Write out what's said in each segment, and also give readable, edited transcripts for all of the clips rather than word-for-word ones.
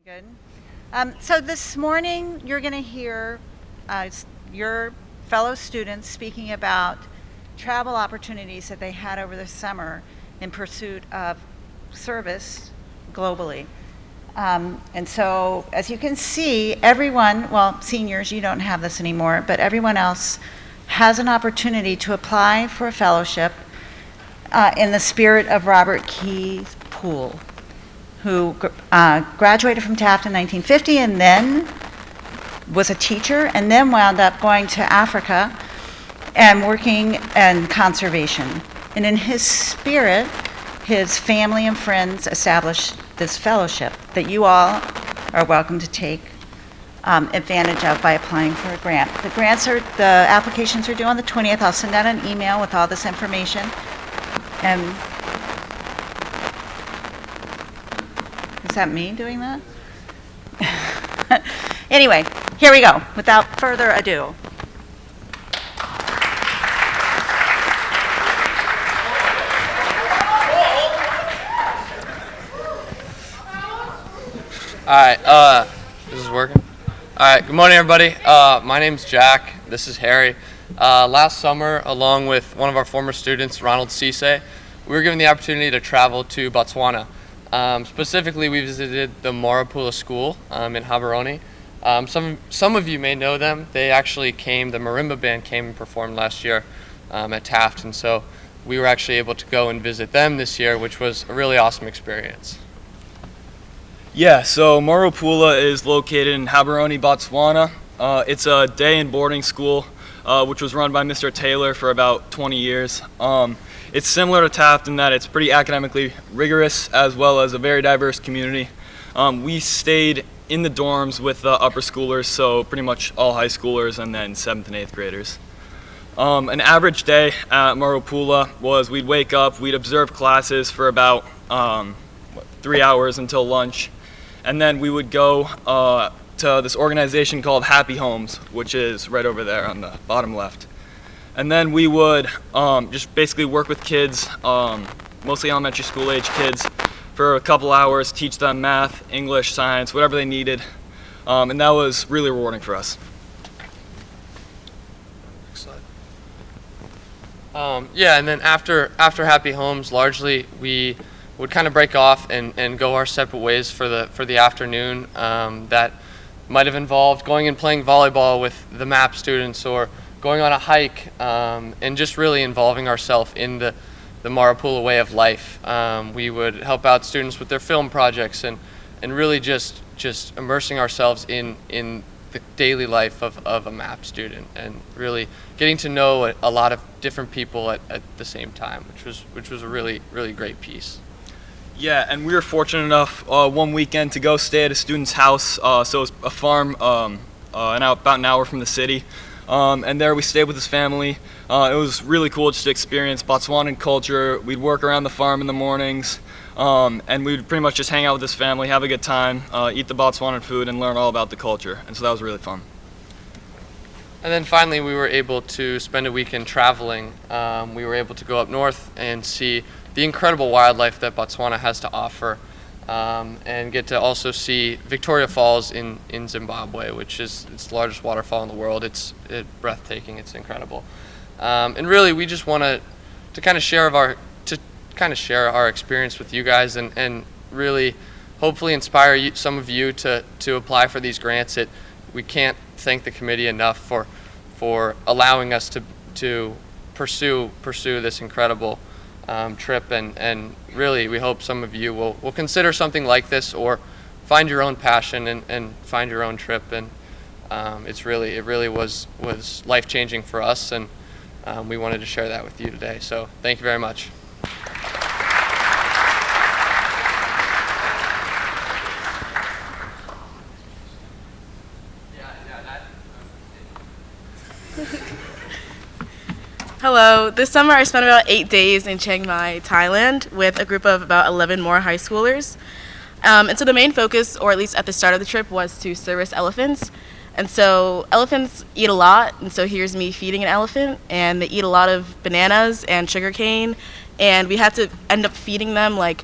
Good. So this morning, you're going to hear your fellow students speaking about travel opportunities that they had over the summer in pursuit of service globally. And so, as you can see, everyone, well, seniors, you don't have this anymore, but everyone else has an opportunity to apply for a fellowship in the spirit of Robert Keyes Poole, who graduated from Taft in 1950 and then was a teacher and then wound up going to Africa and working in conservation. And in his spirit, his family and friends established this fellowship that you all are welcome to take advantage of by applying for a grant. The applications are due on the 20th. I'll send out an email with all this information. And is that me doing that? Anyway, here we go. Without further ado. All right, this is working. All right, good morning, everybody. My name's Jack. This is Harry. Last summer, along with one of our former students, Ronald Cisse, we were given the opportunity to travel to Botswana. Specifically, we visited the Poole School in Gaborone. Some of you may know them. They actually the marimba band came and performed last year at Taft, and so we were actually able to go and visit them this year, which was a really awesome experience. Yeah, so Poole is located in Gaborone, Botswana. It's a day and boarding school, which was run by Mr. Taylor for about 20 years. It's similar to Taft in that it's pretty academically rigorous as well as a very diverse community. We stayed in the dorms with the upper schoolers, so pretty much all high schoolers and then 7th and 8th graders. An average day at Poole was we'd wake up, we'd observe classes for about 3 hours until lunch, and then we would go to this organization called Happy Homes, which is right over there on the bottom left. And then we would just basically work with kids, mostly elementary school age kids, for a couple hours, teach them math, English, science, whatever they needed. And that was really rewarding for us. Yeah, and then after Happy Homes, largely we would kind of break off and go our separate ways for the afternoon. That might have involved going and playing volleyball with the MAP students, or going on a hike, and just really involving ourselves in the Poole way of life. We would help out students with their film projects and really just immersing ourselves in the daily life of a MAP student, and really getting to know a lot of different people at the same time, which was a really, really great piece. Yeah, and we were fortunate enough one weekend to go stay at a student's house. So it was a farm about an hour from the city. And there we stayed with his family. It was really cool just to experience Botswanan culture. We'd work around the farm in the mornings, and we'd pretty much just hang out with his family, have a good time, eat the Botswanan food, and learn all about the culture. And so that was really fun. And then finally, we were able to spend a weekend traveling. We were able to go up north and see the incredible wildlife that Botswana has to offer, and get to also see Victoria Falls in Zimbabwe, which is the largest waterfall in the world. It's breathtaking. It's incredible. And really, we just want to kind of share our experience with you guys, and really hopefully inspire some of you to apply for these grants. We can't thank the committee enough for allowing us to pursue this incredible trip, and really we hope some of you will consider something like this, or find your own passion and find your own trip. And it really was life-changing for us, and we wanted to share that with you today. So thank you very much. Hello. This summer I spent about 8 days in Chiang Mai, Thailand, with a group of about 11 more high schoolers. And so the main focus, or at least at the start of the trip, was to service elephants. And so elephants eat a lot, and so here's me feeding an elephant, and they eat a lot of bananas and sugarcane, and we had to end up feeding them like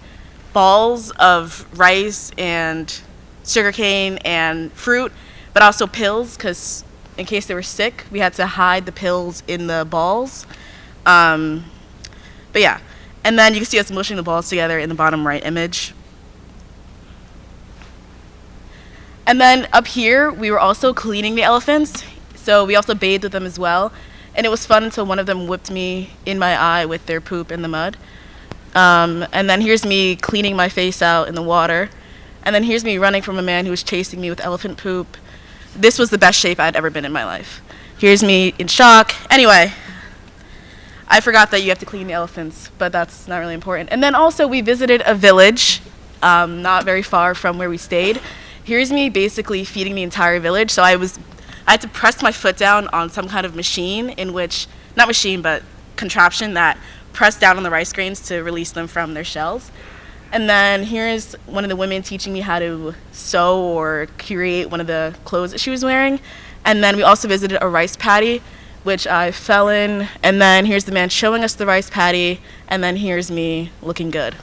balls of rice and sugarcane and fruit, but also pills, because in case they were sick, we had to hide the pills in the balls. But yeah, and then you can see us mushing the balls together in the bottom right image. And then up here, we were also cleaning the elephants, so we also bathed with them as well. And it was fun until one of them whipped me in my eye with their poop in the mud. And then here's me cleaning my face out in the water. And then here's me running from a man who was chasing me with elephant poop. This was the best shape I'd ever been in my life. Here's me in shock. Anyway, I forgot that you have to clean the elephants, but that's not really important. And then also we visited a village not very far from where we stayed. Here's me basically feeding the entire village. So I had to press my foot down on some kind of machine in which, not machine, but contraption that pressed down on the rice grains to release them from their shells. And then here's one of the women teaching me how to sew or curate one of the clothes that she was wearing. And then we also visited a rice paddy, which I fell in. And then here's the man showing us the rice paddy. And then here's me looking good.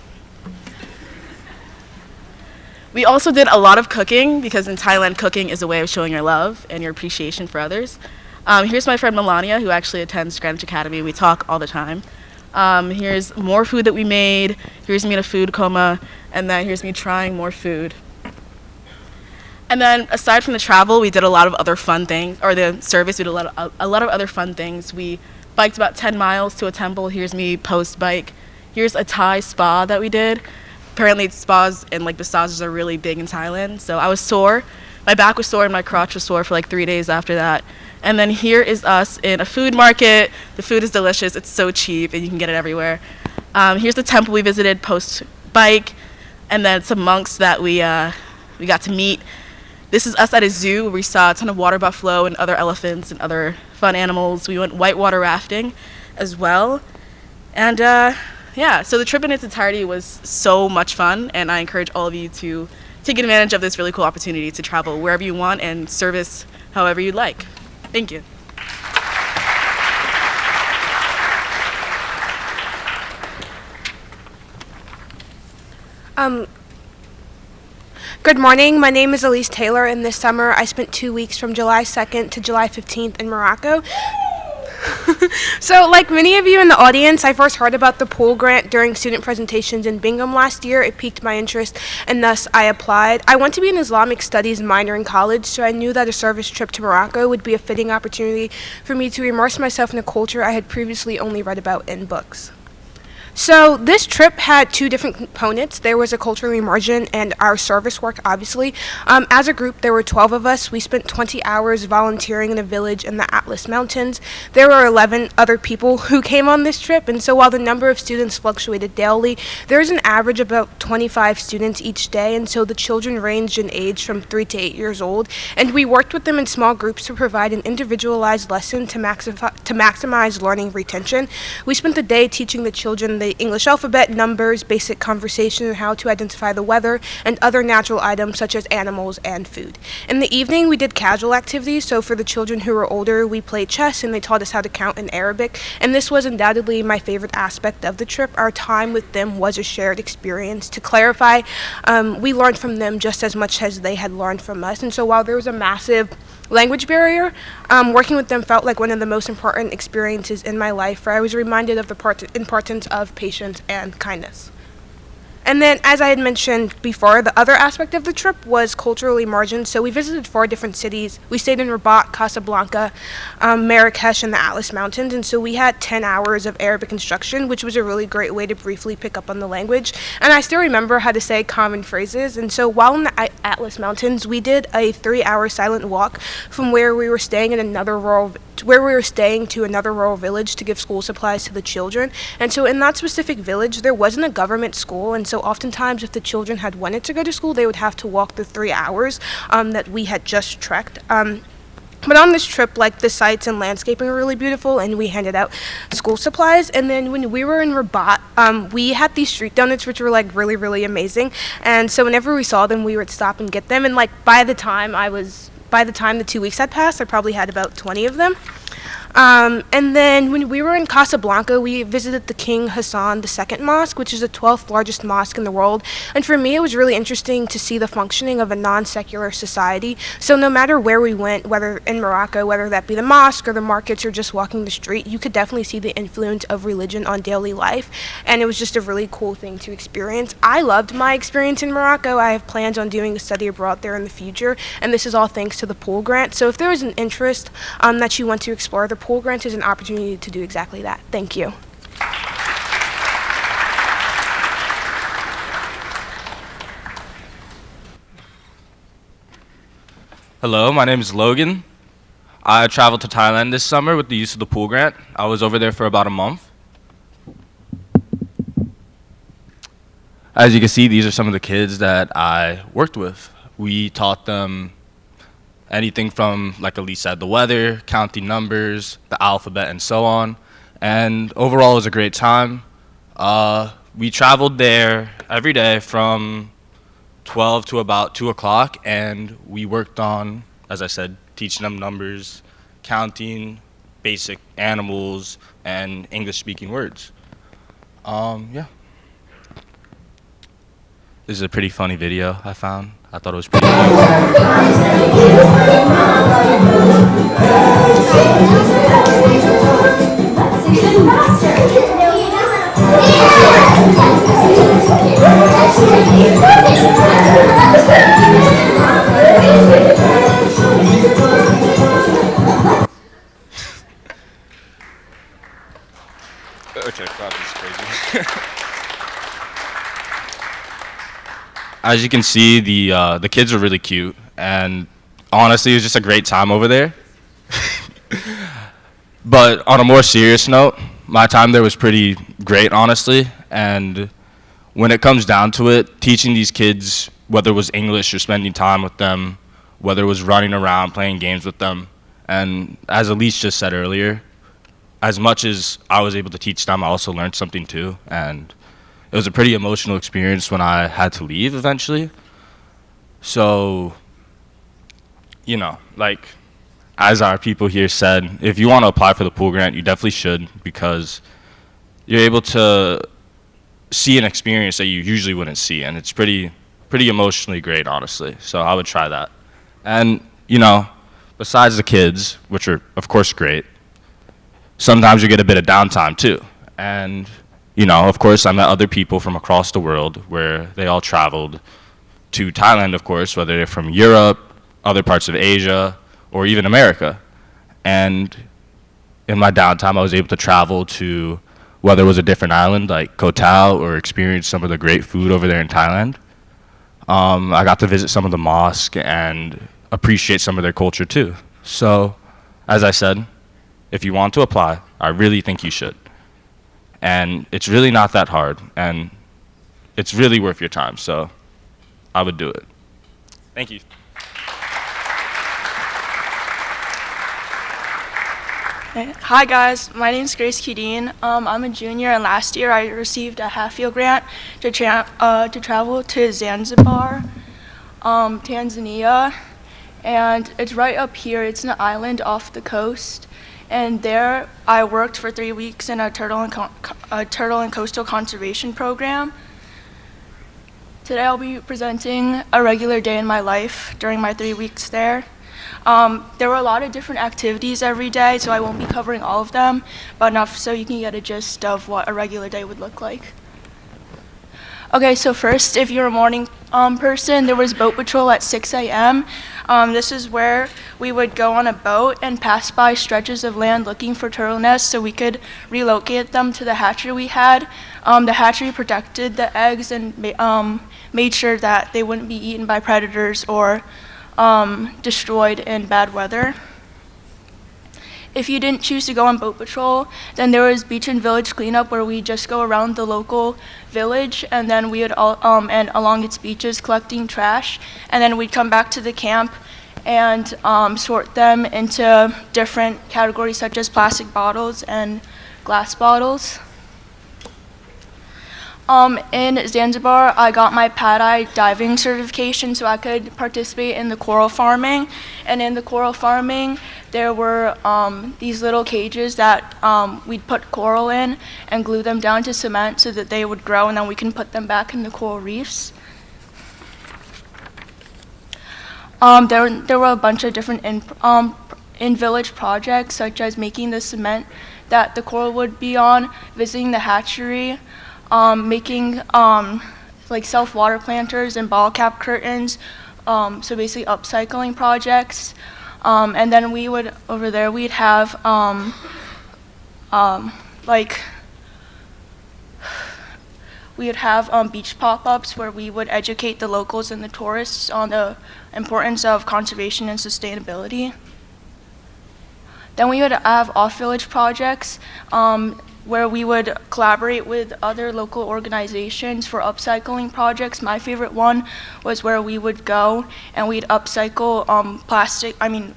We also did a lot of cooking, because in Thailand, cooking is a way of showing your love and your appreciation for others. Here's my friend Melania, who actually attends Greenwich Academy. We talk all the time. Here's more food that we made. Here's me in a food coma. And then here's me trying more food. And then aside from the travel, we did a lot of other fun things, or the service, we did a lot of other fun things. We biked about 10 miles to a temple. Here's me post-bike. Here's a Thai spa that we did. Apparently spas and like massages are really big in Thailand. So I was sore. My back was sore and my crotch was sore for like 3 days after that. And then here is us in a food market. The food is delicious. It's so cheap and you can get it everywhere. Here's the temple we visited post-bike. And then some monks that we got to meet. This is us at a zoo where we saw a ton of water buffalo and other elephants and other fun animals. We went whitewater rafting as well. And yeah, so the trip in its entirety was so much fun, and I encourage all of you to take advantage of this really cool opportunity to travel wherever you want and service however you'd like. Thank you. Good morning. My name is Elise Taylor, and this summer I spent 2 weeks from July 2nd to July 15th in Morocco. So, like many of you in the audience, I first heard about the Poole grant during student presentations in Bingham last year. It piqued my interest, and thus I applied. I want to be an Islamic studies minor in college, so I knew that a service trip to Morocco would be a fitting opportunity for me to immerse myself in a culture I had previously only read about in books. So this trip had two different components. There was a cultural immersion and our service work, obviously. As a group, there were 12 of us. We spent 20 hours volunteering in a village in the Atlas Mountains. There were 11 other people who came on this trip, and so while the number of students fluctuated daily, there was an average of about 25 students each day, and so the children ranged in age from 3 to 8 years old, and we worked with them in small groups to provide an individualized lesson to maximize learning retention. We spent the day teaching the children the English alphabet, numbers, basic conversation, and how to identify the weather, and other natural items such as animals and food. In the evening, we did casual activities, so for the children who were older, we played chess, and they taught us how to count in Arabic, and this was undoubtedly my favorite aspect of the trip. Our time with them was a shared experience. To clarify, we learned from them just as much as they had learned from us, and so while there was a massive language barrier, working with them felt like one of the most important experiences in my life, where I was reminded of the importance of patience and kindness. And then, as I had mentioned before, the other aspect of the trip was cultural immersion. So we visited 4 different cities. We stayed in Rabat, Casablanca, Marrakesh, and the Atlas Mountains. And so we had 10 hours of Arabic instruction, which was a really great way to briefly pick up on the language. And I still remember how to say common phrases. And so while in the Atlas Mountains, we did a 3-hour silent walk from where we were staying to another rural village to give school supplies to the children. And so in that specific village, there wasn't a government school, and so oftentimes if the children had wanted to go to school, they would have to walk the 3 hours that we had just trekked. But on this trip, like, the sights and landscaping were really beautiful, and we handed out school supplies. And then when we were in Rabat, we had these street donuts, which were like really, really amazing. And so whenever we saw them, we would stop and get them. And like by the time the 2 weeks had passed, I probably had about 20 of them. And then when we were in Casablanca, we visited the King Hassan II Mosque, which is the 12th largest mosque in the world. And for me, it was really interesting to see the functioning of a non-secular society. So no matter where we went, whether in Morocco, whether that be the mosque or the markets or just walking the street, you could definitely see the influence of religion on daily life. And it was just a really cool thing to experience. I loved my experience in Morocco. I have plans on doing a study abroad there in the future. And this is all thanks to the Poole grant. So if there is an interest that you want to explore, the Poole grant is an opportunity to do exactly that. Thank you. Hello, my name is Logan. I traveled to Thailand this summer with the use of the Poole grant. I was over there for about a month. As you can see, these are some of the kids that I worked with. We taught them anything from, like Elise said, the weather, counting numbers, the alphabet, and so on. And overall, it was a great time. We traveled there every day from 12 to about 2 o'clock, and we worked on, as I said, teaching them numbers, counting, basic animals, and English-speaking words. Yeah. This is a pretty funny video I found. I thought it was pretty Okay, God, this is crazy. As you can see, the kids are really cute, and honestly, it was just a great time over there. But on a more serious note, my time there was pretty great, honestly. And when it comes down to it, teaching these kids, whether it was English or spending time with them, whether it was running around, playing games with them, and as Elise just said earlier, as much as I was able to teach them, I also learned something too. And it was a pretty emotional experience when I had to leave eventually. So, you know, like, as our people here said, if you want to apply for the Poole grant, you definitely should, because you're able to see an experience that you usually wouldn't see, and it's pretty emotionally great, honestly. So I would try that. And, you know, besides the kids, which are, of course, great, sometimes you get a bit of downtime, too. And, you know, of course, I met other people from across the world where they all traveled to Thailand, of course, whether they're from Europe, other parts of Asia, or even America. And in my downtime, I was able to travel to whether it was a different island like Koh Tao or experience some of the great food over there in Thailand. I got to visit some of the mosques and appreciate some of their culture too. So, as I said, if you want to apply, I really think you should. And it's really not that hard, and it's really worth your time, so I would do it. Thank you. Hi guys, my name is Grace Kudine. I'm a junior, and last year I received a half-field grant to travel to Zanzibar, Tanzania, and it's right up here. It's an island off the coast, and there I worked for 3 weeks in a turtle and coastal conservation program. Today I'll be presenting a regular day in my life during my 3 weeks there. There were a lot of different activities every day, so I won't be covering all of them, but enough so you can get a gist of what a regular day would look like. Okay, so first, if you're a morning person, there was boat patrol at 6 a.m. This is where we would go on a boat and pass by stretches of land looking for turtle nests so we could relocate them to the hatchery we had. The hatchery protected the eggs and made sure that they wouldn't be eaten by predators or destroyed in bad weather. If you didn't choose to go on boat patrol, then there was beach and village cleanup where we just go around the local village, and then we would and along its beaches collecting trash, and then we'd come back to the camp and sort them into different categories such as plastic bottles and glass bottles. In Zanzibar, I got my pad-eye diving certification so I could participate in the coral farming. And in the coral farming, there were these little cages that we'd put coral in and glue them down to cement so that they would grow, and then we can put them back in the coral reefs. There were a bunch of different in-village projects, such as making the cement that the coral would be on, visiting the hatchery, making like self-water planters and bottle cap curtains, so basically upcycling projects. And then we would, over there, we'd have beach pop-ups where we would educate the locals and the tourists on the importance of conservation and sustainability. Then we would have off-village projects where we would collaborate with other local organizations for upcycling projects. My favorite one was where we would go and we'd upcycle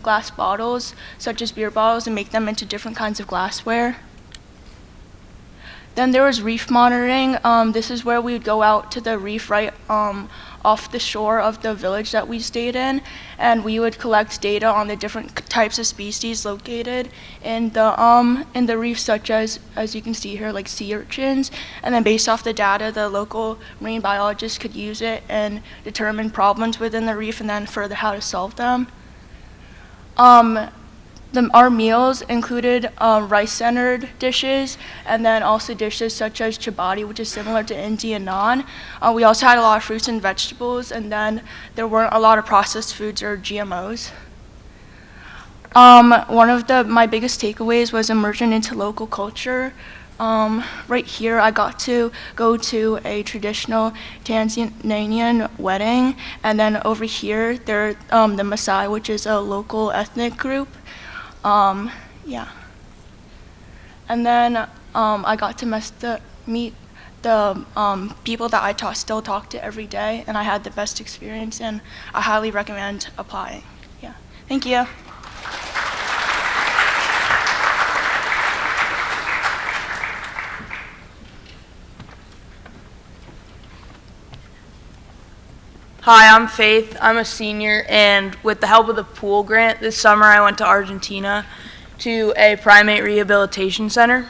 glass bottles, such as beer bottles, and make them into different kinds of glassware. Then there was reef monitoring. This is where we would go out to the reef right off the shore of the village that we stayed in, and we would collect data on the different types of species located in the reef, such as you can see here, like sea urchins. And then based off the data, the local marine biologists could use it and determine problems within the reef and then further how to solve them. Our meals included rice-centered dishes, and then also dishes such as chapati, which is similar to Indian naan. We also had a lot of fruits and vegetables, and then there weren't a lot of processed foods or GMOs. One of my biggest takeaways was immersion into local culture. Right here, I got to go to a traditional Tanzanian wedding, and then over here, they're the Maasai, which is a local ethnic group. Yeah. And then I got to meet the people that I still talk to every day, and I had the best experience, and I highly recommend applying. Yeah. Thank you. Hi, I'm Faith. I'm a senior, and with the help of the Poole grant, this summer I went to Argentina to a primate rehabilitation center.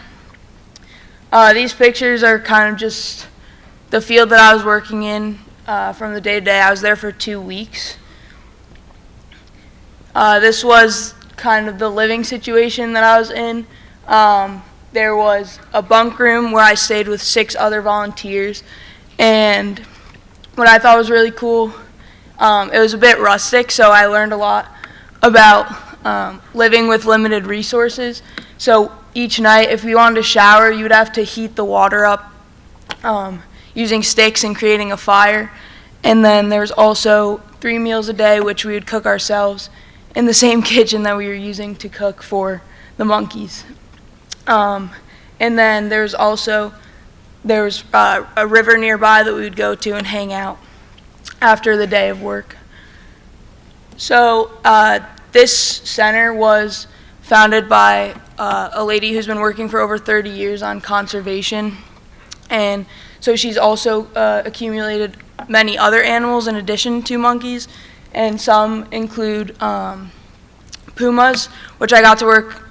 These pictures are kind of just the field that I was working in from the day to day. I was there for 2 weeks. This was kind of the living situation that I was in. There was a bunk room where I stayed with 6 other volunteers, and what I thought was really cool, it was a bit rustic, so I learned a lot about living with limited resources. So each night, if we wanted to shower, you would have to heat the water up using sticks and creating a fire. And then there's also 3 meals a day, which we would cook ourselves in the same kitchen that we were using to cook for the monkeys. And then there was a river nearby that we would go to and hang out after the day of work. So this center was founded by a lady who's been working for over 30 years on conservation. And so she's also accumulated many other animals in addition to monkeys. And some include pumas, which I got to work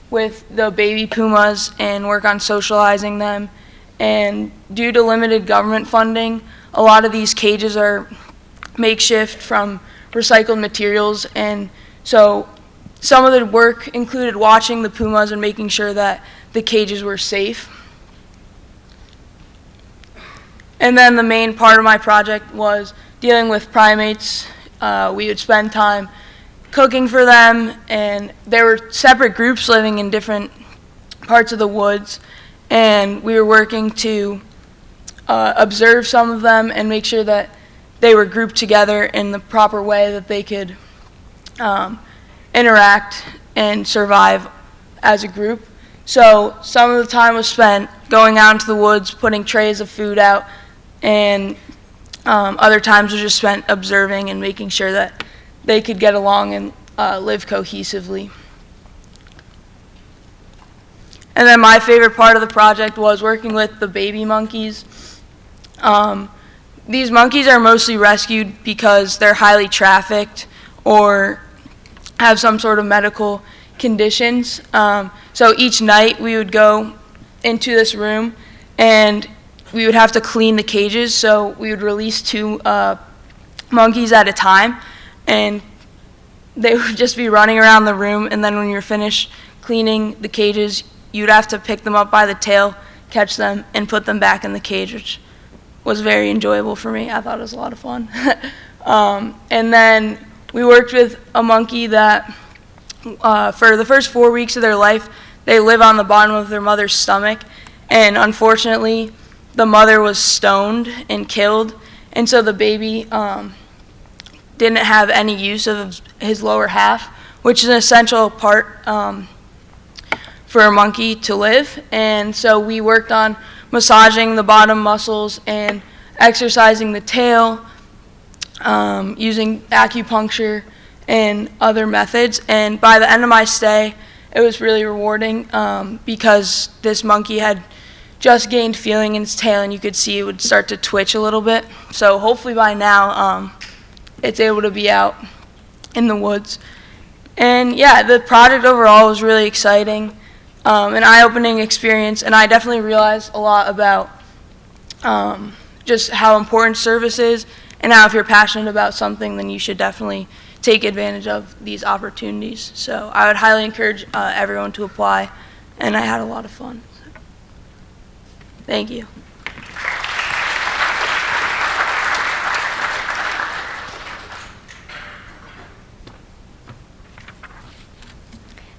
with the baby pumas and work on socializing them. And due to limited government funding, a lot of these cages are makeshift from recycled materials, and so some of the work included watching the pumas and making sure that the cages were safe. And then the main part of my project was dealing with primates. We would spend time cooking for them, and there were separate groups living in different parts of the woods, and we were working to observe some of them and make sure that they were grouped together in the proper way that they could interact and survive as a group. So some of the time was spent going out into the woods, putting trays of food out, and other times was just spent observing and making sure that they could get along and live cohesively. And then my favorite part of the project was working with the baby monkeys. These monkeys are mostly rescued because they're highly trafficked or have some sort of medical conditions. So each night we would go into this room and we would have to clean the cages. So we would release 2 monkeys at a time, and they would just be running around the room, and then when you're finished cleaning the cages, you'd have to pick them up by the tail, catch them, and put them back in the cage, which was very enjoyable for me. I thought it was a lot of fun. And then we worked with a monkey that for the first 4 weeks of their life, they live on the bottom of their mother's stomach, and unfortunately, the mother was stoned and killed, and so the baby didn't have any use of his lower half, which is an essential part for a monkey to live. And so we worked on massaging the bottom muscles and exercising the tail, using acupuncture and other methods. And by the end of my stay, it was really rewarding because this monkey had just gained feeling in its tail, and you could see it would start to twitch a little bit. So hopefully by now, it's able to be out in the woods. And yeah, the project overall was really exciting, an eye-opening experience, and I definitely realized a lot about just how important service is, and how if you're passionate about something, then you should definitely take advantage of these opportunities. So I would highly encourage everyone to apply, and I had a lot of fun. Thank you.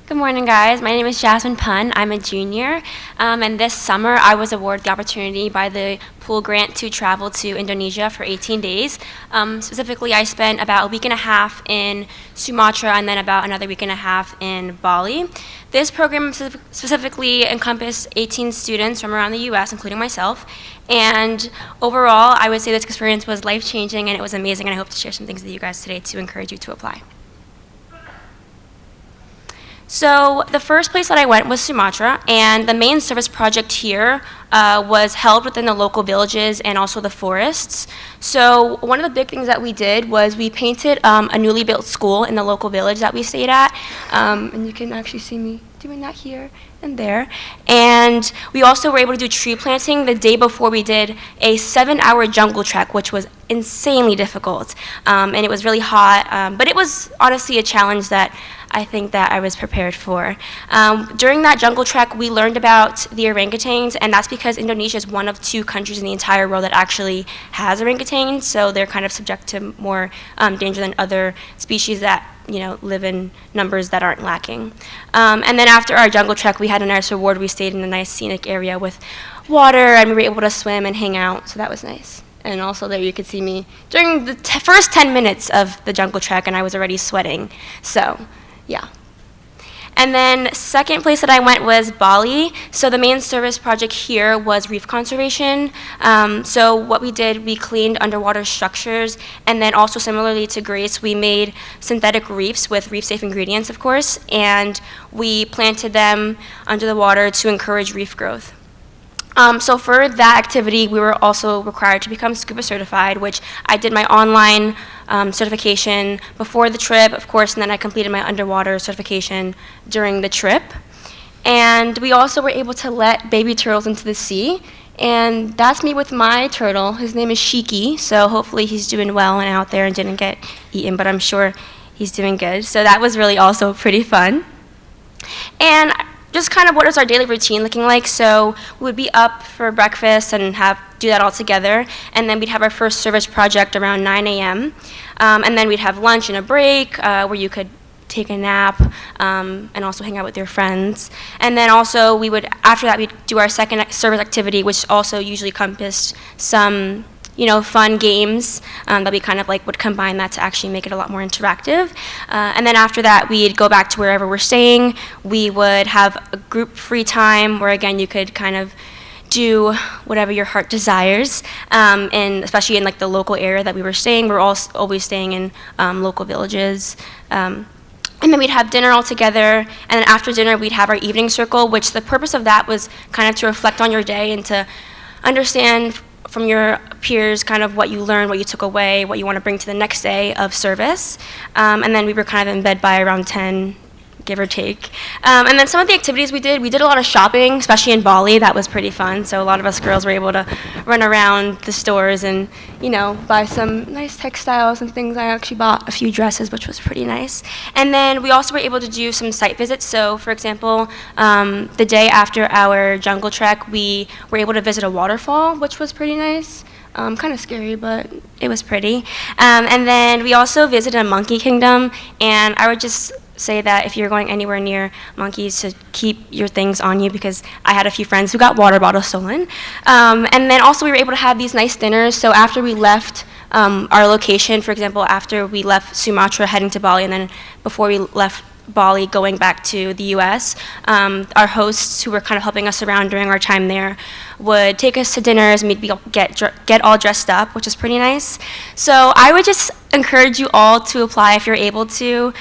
Good morning, guys. My name is Jasmine Pun. I'm a junior, and this summer I was awarded the opportunity by the Poole grant to travel to Indonesia for 18 days. Specifically, I spent about a week and a half in Sumatra and then about another week and a half in Bali. This program specifically encompassed 18 students from around the U.S., including myself, and overall, I would say this experience was life-changing and it was amazing, and I hope to share some things with you guys today to encourage you to apply. So the first place that I went was Sumatra, and the main service project here was held within the local villages and also the forests. So one of the big things that we did was we painted a newly built school in the local village that we stayed at, and you can actually see me doing that here and there. And we also were able to do tree planting the day before we did a 7-hour jungle trek, which was insanely difficult, and it was really hot, but it was honestly a challenge that I think that I was prepared for. During that jungle trek, we learned about the orangutans, and that's because Indonesia is one of 2 countries in the entire world that actually has orangutans, so they're kind of subject to more danger than other species that live in numbers that aren't lacking. And then after our jungle trek, we had a nice reward. We stayed in a nice scenic area with water, and we were able to swim and hang out, so that was nice. And also there you could see me during the first 10 minutes of the jungle trek, and I was already sweating, so yeah. And then second place that I went was Bali. So the main service project here was reef conservation. So what we did, we cleaned underwater structures, and then also similarly to Grace, we made synthetic reefs with reef-safe ingredients, of course, and we planted them under the water to encourage reef growth. So for that activity, we were also required to become scuba certified, which I did my online certification before the trip, of course, and then I completed my underwater certification during the trip. And we also were able to let baby turtles into the sea, and that's me with my turtle. His name is Shiki, so hopefully he's doing well and out there and didn't get eaten, but I'm sure he's doing good. So that was really also pretty fun. And just kind of what is our daily routine looking like? So we would be up for breakfast and do that all together, and then we'd have our first service project around 9 a.m. And then we'd have lunch and a break where you could take a nap and also hang out with your friends. And then also after that we'd do our second service activity, which also usually encompassed some fun games that we kind of would combine that to actually make it a lot more interactive. And then after that, we'd go back to wherever we're staying. We would have a group free time where, again, you could kind of do whatever your heart desires, and especially in the local area that we were staying. We're always staying in local villages. And then we'd have dinner all together, and then after dinner, we'd have our evening circle, which the purpose of that was kind of to reflect on your day and to understand from your peers kind of what you learned, what you took away, what you want to bring to the next day of service. And then we were kind of in bed by around 10, give or take. And then some of the activities we did a lot of shopping, especially in Bali. That was pretty fun. So a lot of us girls were able to run around the stores and, buy some nice textiles and things. I actually bought a few dresses, which was pretty nice. And then we also were able to do some site visits. So, for example, the day after our jungle trek, we were able to visit a waterfall, which was pretty nice. Kind of scary, but it was pretty. And then we also visited a monkey kingdom, and I would just say that if you're going anywhere near monkeys, to keep your things on you, because I had a few friends who got water bottles stolen. And then also we were able to have these nice dinners. So after we left our location, for example, after we left Sumatra heading to Bali, and then before we left Bali going back to the US, our hosts who were kind of helping us around during our time there would take us to dinners, and we'd get all dressed up, which is pretty nice. So I would just encourage you all to apply if you're able to,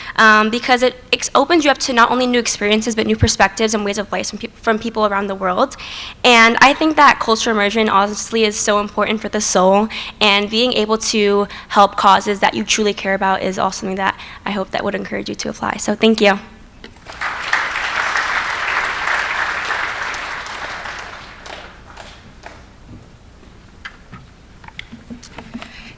because it opens you up to not only new experiences but new perspectives and ways of life from people around the world. And I think that cultural immersion honestly is so important for the soul, and being able to help causes that you truly care about is also something that I hope that would encourage you to apply. So thank you.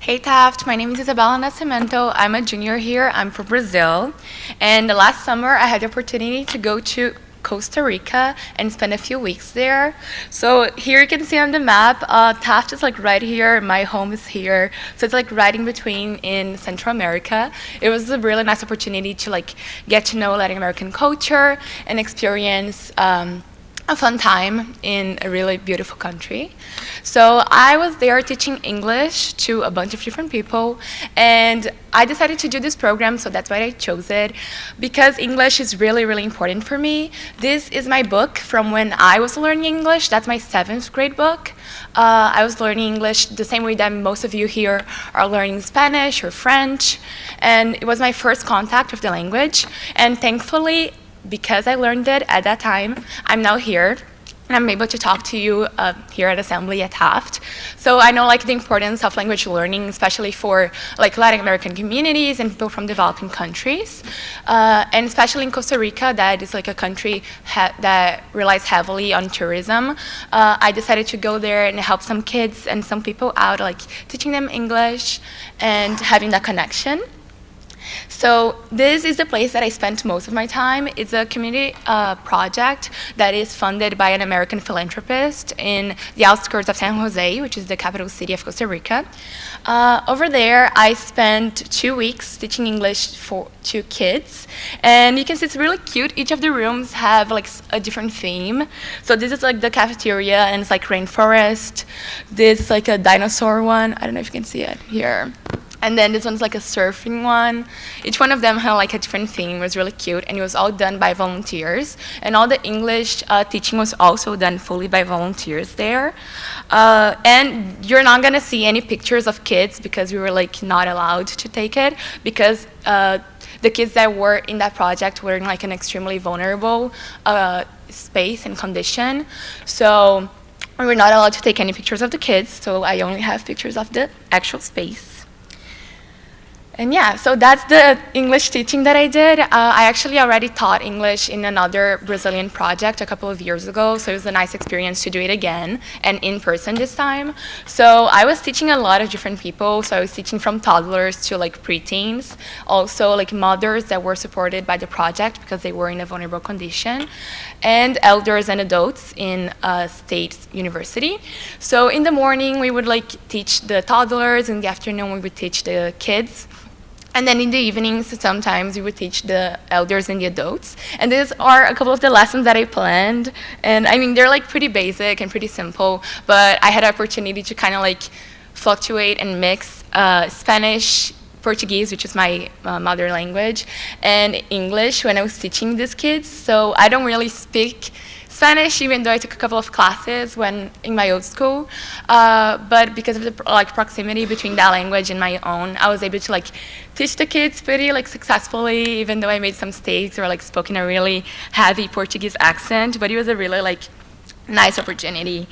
Hey Taft, my name is Isabela Nascimento. I'm a junior here. I'm from Brazil. And last summer I had the opportunity to go to Costa Rica and spend a few weeks there. So here you can see on the map, Taft is like right here, my home is here. So it's like right in between in Central America. It was a really nice opportunity to like get to know Latin American culture and experience a fun time in a really beautiful country. So I was there teaching English to a bunch of different people, and I decided to do this program, so that's why I chose it, because English is really, really important for me. This is my book from when I was learning English. That's my 7th grade book. I was learning English the same way that most of you here are learning Spanish or French, and it was my first contact with the language, and thankfully, because I learned it at that time, I'm now here, and I'm able to talk to you here at Assembly at Taft. So I know like the importance of language learning, especially for like Latin American communities and people from developing countries, and especially in Costa Rica, that is like a country that relies heavily on tourism. I decided to go there and help some kids and some people out, like teaching them English and having that connection. So this is the place that I spent most of my time. It's a community project that is funded by an American philanthropist in the outskirts of San Jose, which is the capital city of Costa Rica. Over there, I spent 2 weeks teaching English to kids. And you can see it's really cute. Each of the rooms have like a different theme. So this is like the cafeteria, and it's like rainforest. This is like a dinosaur one. I don't know if you can see it here. And then this one's like a surfing one. Each one of them had like a different theme. It was really cute, and it was all done by volunteers. And all the English teaching was also done fully by volunteers there. And you're not gonna see any pictures of kids because we were like not allowed to take it, because the kids that were in that project were in like an extremely vulnerable space and condition. So we were not allowed to take any pictures of the kids, so I only have pictures of the actual space. And yeah, so that's the English teaching that I did. I actually already taught English in another Brazilian project a couple of years ago, so it was a nice experience to do it again, and in person this time. So I was teaching a lot of different people, so I was teaching from toddlers to like preteens, also like mothers that were supported by the project because they were in a vulnerable condition, and elders and adults in a state university. So in the morning, we would like teach the toddlers, in the afternoon we would teach the kids. And then in the evenings, sometimes we would teach the elders and the adults. And these are a couple of the lessons that I planned. And I mean, they're like pretty basic and pretty simple, but I had an opportunity to kind of like fluctuate and mix Spanish, Portuguese, which is my mother language, and English when I was teaching these kids. So I don't really speak Spanish, even though I took a couple of classes when in my old school, but because of the like proximity between that language and my own, I was able to like teach the kids pretty like successfully, even though I made some mistakes or like spoke in a really heavy Portuguese accent. But it was a really like nice opportunity.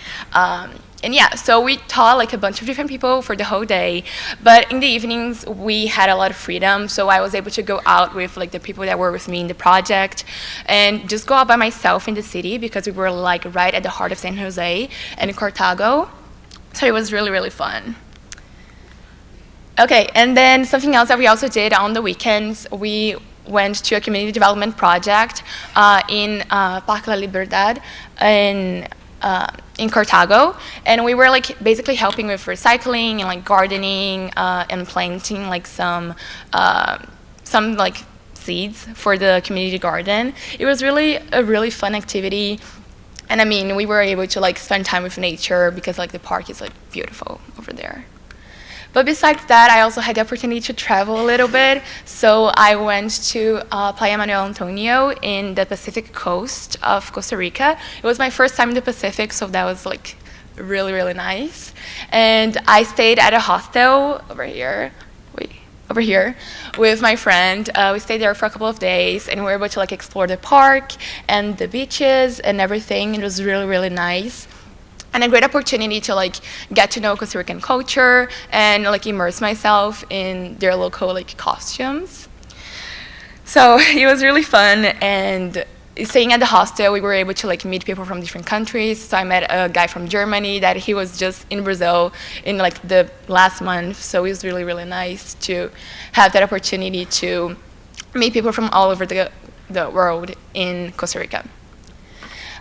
And yeah, so we taught like a bunch of different people for the whole day, but in the evenings we had a lot of freedom, so I was able to go out with like the people that were with me in the project and just go out by myself in the city because we were like right at the heart of San Jose and Cartago, so it was really, really fun. Okay, and then something else that we also did on the weekends, we went to a community development project in Parque La Liberdad in Cartago, and we were like basically helping with recycling and like gardening and planting like some like seeds for the community garden. It was really a really fun activity, and I mean we were able to like spend time with nature because like the park is like beautiful over there. But besides that, I also had the opportunity to travel a little bit. So I went to Playa Manuel Antonio in the Pacific coast of Costa Rica. It was my first time in the Pacific, so that was like really, really nice. And I stayed at a hostel over here with my friend. We stayed there for a couple of days, and we were able to like explore the park and the beaches and everything. It was really, really nice. And a great opportunity to like get to know Costa Rican culture and like immerse myself in their local like costumes. So it was really fun, and staying at the hostel we were able to like meet people from different countries. So I met a guy from Germany that he was just in Brazil in like the last month, so it was really, really nice to have that opportunity to meet people from all over the world in Costa Rica.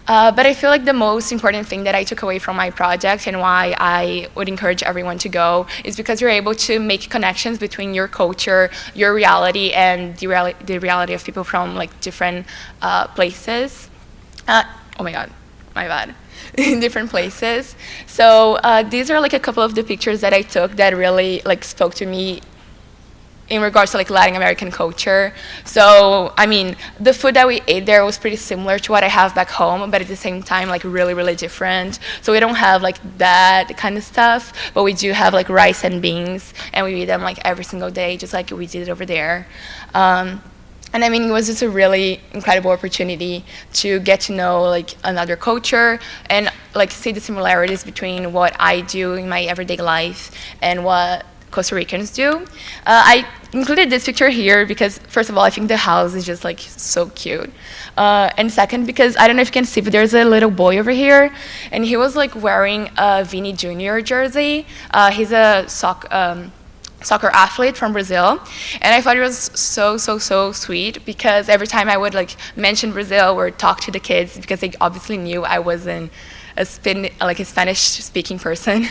But I feel like the most important thing that I took away from my project and why I would encourage everyone to go is because you're able to make connections between your culture, your reality, and the reality of people from like different places. Oh my God, my bad. In different places. So these are like a couple of the pictures that I took that really like spoke to me in regards to like Latin American culture. So, I mean, the food that we ate there was pretty similar to what I have back home, but at the same time, like really, really different. So we don't have like that kind of stuff, but we do have like rice and beans, and we eat them like every single day, just like we did over there. And I mean, it was just a really incredible opportunity to get to know like another culture and like see the similarities between what I do in my everyday life and what Costa Ricans do. I included this picture here because, first of all, I think the house is just like so cute. And second, because I don't know if you can see, but there's a little boy over here, and he was like wearing a Vini Jr. jersey. He's a soccer athlete from Brazil, and I thought it was so sweet because every time I would like mention Brazil or talk to the kids, because they obviously knew I wasn't a Spanish-speaking person.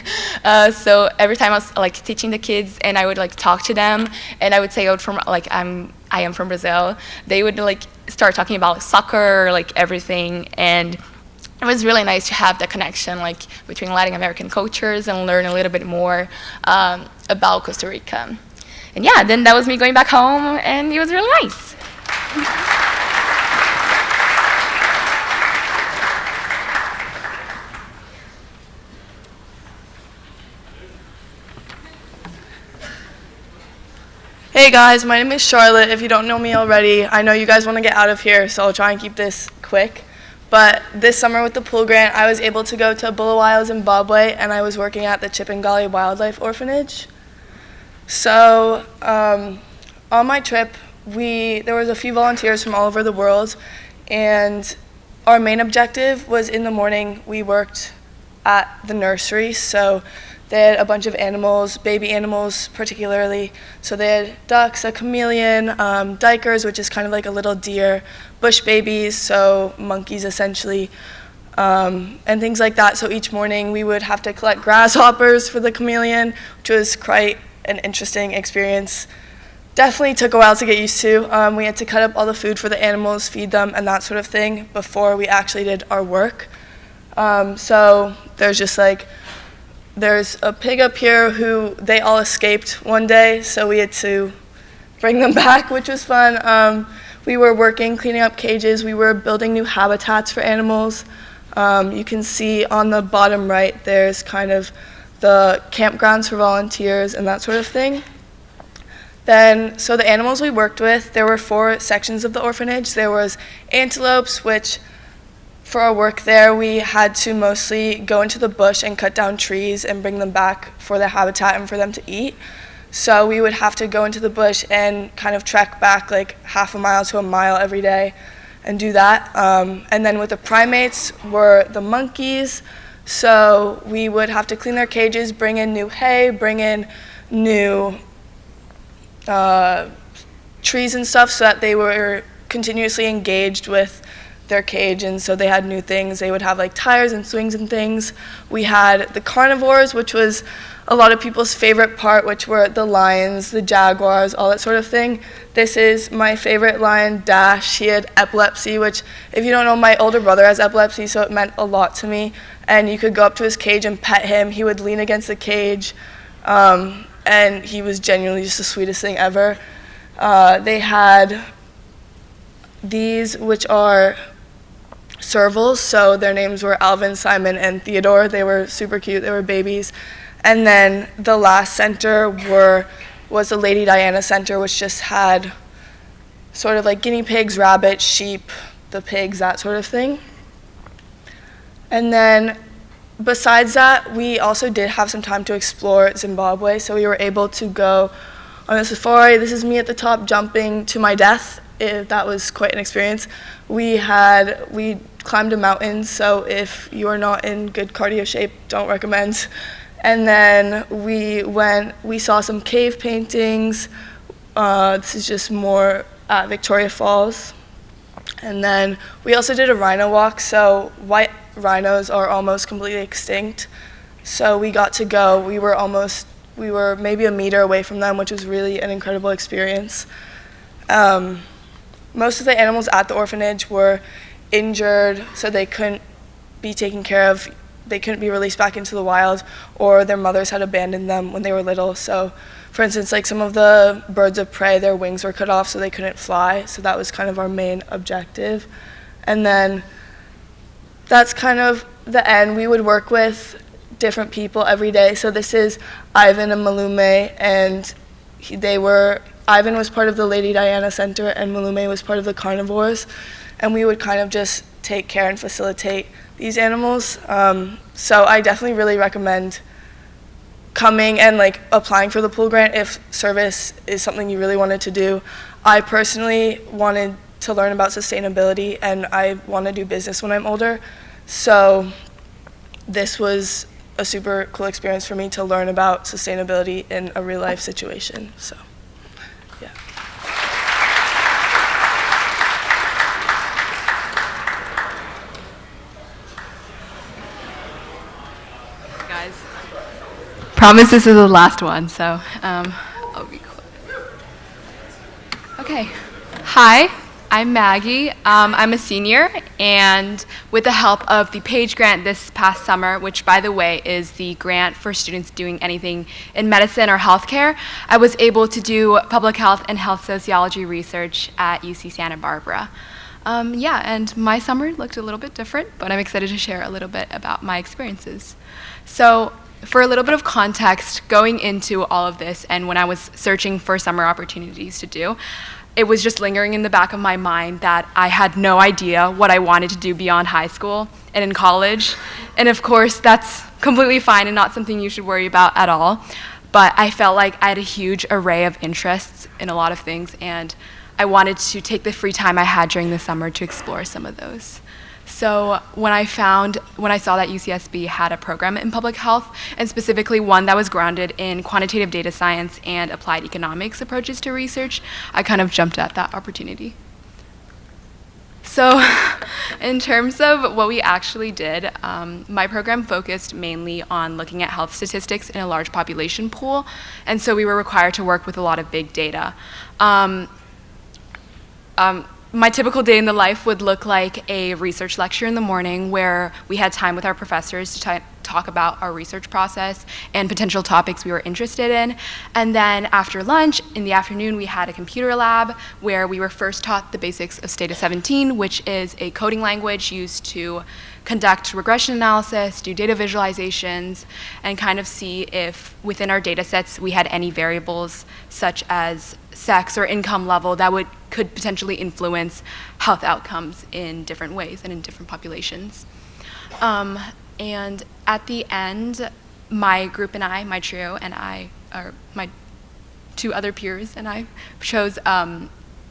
So every time I was like teaching the kids and I would like talk to them and I would say, I am from Brazil, they would like start talking about soccer, like everything, and it was really nice to have that connection like between Latin American cultures and learn a little bit more about Costa Rica. And yeah, then that was me going back home, and it was really nice. Hey guys, my name is Charlotte. If you don't know me already, I know you guys want to get out of here, so I'll try and keep this quick. But this summer with the Poole grant, I was able to go to Bulawayo, Zimbabwe, and I was working at the Chipangali Wildlife Orphanage. So on my trip, there was a few volunteers from all over the world, and our main objective was in the morning, we worked at the nursery. So they had a bunch of animals, baby animals particularly. So they had ducks, a chameleon, dikers, which is kind of like a little deer, bush babies, so monkeys essentially, and things like that. So each morning we would have to collect grasshoppers for the chameleon, which was quite an interesting experience. Definitely took a while to get used to. We had to cut up all the food for the animals, feed them, and that sort of thing before we actually did our work. So there's a pig up here who they all escaped one day, so we had to bring them back, which was fun. We were working, cleaning up cages. We were building new habitats for animals. You can see on the bottom right, there's kind of the campgrounds for volunteers and that sort of thing. So the animals we worked with, there were 4 sections of the orphanage. There was antelopes, which for our work there, we had to mostly go into the bush and cut down trees and bring them back for their habitat and for them to eat. So we would have to go into the bush and kind of trek back like half a mile to a mile every day and do that. And then with the primates were the monkeys. So we would have to clean their cages, bring in new hay, bring in new trees and stuff so that they were continuously engaged with their cage, and so they had new things. They would have like tires and swings and things. We had the carnivores, which was a lot of people's favorite part, which were the lions, the jaguars, all that sort of thing. This is my favorite lion, Dash. He had epilepsy, which, if you don't know, my older brother has epilepsy, so it meant a lot to me. And you could go up to his cage and pet him. He would lean against the cage, and he was genuinely just the sweetest thing ever. They had these, which are servals, so their names were Alvin, Simon, and Theodore. They were super cute. They were babies. And then the last center was the Lady Diana Center, which just had sort of like guinea pigs, rabbits, sheep, the pigs, that sort of thing. And then besides that, we also did have some time to explore Zimbabwe, so we were able to go on a safari. This is me at the top jumping to my death. That was quite an experience. We climbed a mountain, so if you are not in good cardio shape, don't recommend. And then we saw some cave paintings. This is just more at Victoria Falls. And then we also did a rhino walk, so white rhinos are almost completely extinct. So we got to go, we were maybe a meter away from them, which was really an incredible experience. Most of the animals at the orphanage were injured, so they couldn't be taken care of. They couldn't be released back into the wild, or their mothers had abandoned them when they were little. So, for instance, like some of the birds of prey, their wings were cut off so they couldn't fly. So that was kind of our main objective. And then that's kind of the end. We would work with different people every day. So this is Ivan and Malume, and Ivan was part of the Lady Diana Center, and Malume was part of the carnivores. And we would kind of just take care and facilitate these animals. So I definitely really recommend coming and like applying for the Poole grant if service is something you really wanted to do. I personally wanted to learn about sustainability, and I want to do business when I'm older. So this was a super cool experience for me to learn about sustainability in a real life situation. So, yeah. Guys, promise this is the last one, so I'll be quick. Okay. Hi, I'm Maggie. I'm a senior, and with the help of the PAGE grant this past summer, which, by the way, is the grant for students doing anything in medicine or healthcare, I was able to do public health and health sociology research at UC Santa Barbara. And my summer looked a little bit different, but I'm excited to share a little bit about my experiences. So, for a little bit of context, going into all of this, and when I was searching for summer opportunities to do, it was just lingering in the back of my mind that I had no idea what I wanted to do beyond high school and in college. And of course, that's completely fine and not something you should worry about at all. But I felt like I had a huge array of interests in a lot of things, and I wanted to take the free time I had during the summer to explore some of those. So when I saw that UCSB had a program in public health, and specifically one that was grounded in quantitative data science and applied economics approaches to research, I kind of jumped at that opportunity. So in terms of what we actually did, my program focused mainly on looking at health statistics in a large population pool, and so we were required to work with a lot of big data. My typical day in the life would look like a research lecture in the morning where we had time with our professors to talk about our research process and potential topics we were interested in. And then after lunch, in the afternoon, we had a computer lab where we were first taught the basics of Stata 17, which is a coding language used to conduct regression analysis, do data visualizations, and kind of see if within our data sets we had any variables such as sex or income level that could potentially influence health outcomes in different ways and in different populations. And at the end, my group and I, my trio and I, or my 2 other peers and I, chose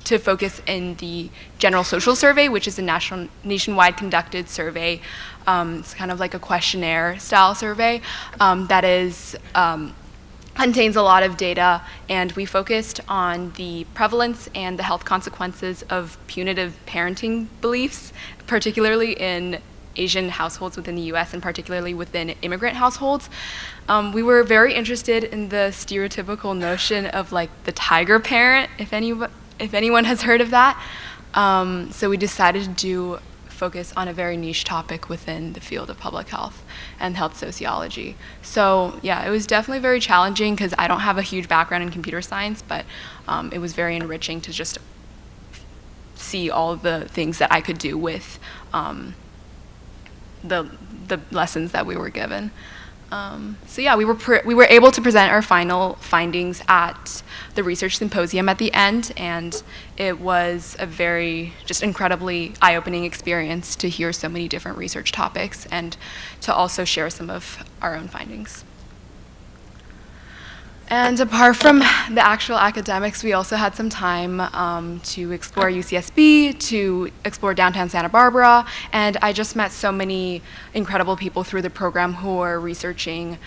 to focus in the General Social Survey, which is a nationwide conducted survey. It's kind of like a questionnaire style survey that contains a lot of data, and we focused on the prevalence and the health consequences of punitive parenting beliefs, particularly in Asian households within the US and particularly within immigrant households. We were very interested in the stereotypical notion of like the tiger parent, if anyone has heard of that. So we decided to focus on a very niche topic within the field of public health and health sociology. So yeah, it was definitely very challenging because I don't have a huge background in computer science, but it was very enriching to just see all the things that I could do with the lessons that we were given. So yeah, we were able to present our final findings at the research symposium at the end, and it was a very just incredibly eye-opening experience to hear so many different research topics and to also share some of our own findings. And apart from the actual academics, we also had some time to explore UCSB, to explore downtown Santa Barbara, and I just met so many incredible people through the program who were researching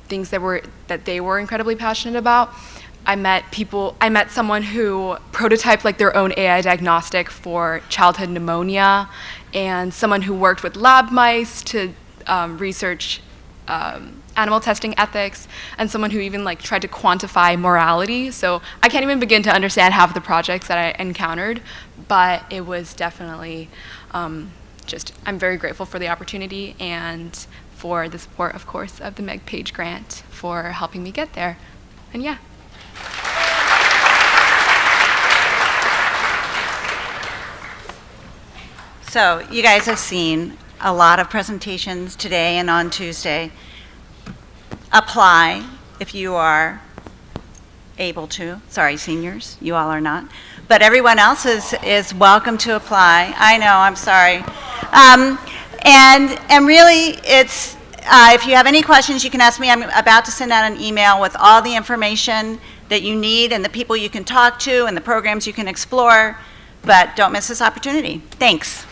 things that they were incredibly passionate about. I met someone who prototyped like their own AI diagnostic for childhood pneumonia, and someone who worked with lab mice to research animal testing ethics, and someone who even like tried to quantify morality. So I can't even begin to understand half of the projects that I encountered, but it was definitely I'm very grateful for the opportunity and for the support, of course, of the Meg Page grant for helping me get there. And yeah. So you guys have seen a lot of presentations today and on Tuesday. Apply if you are able to. Sorry, seniors, you all are not. But everyone else is welcome to apply. I know, I'm sorry. And really, it's if you have any questions, you can ask me. I'm about to send out an email with all the information that you need and the people you can talk to and the programs you can explore. But don't miss this opportunity. Thanks.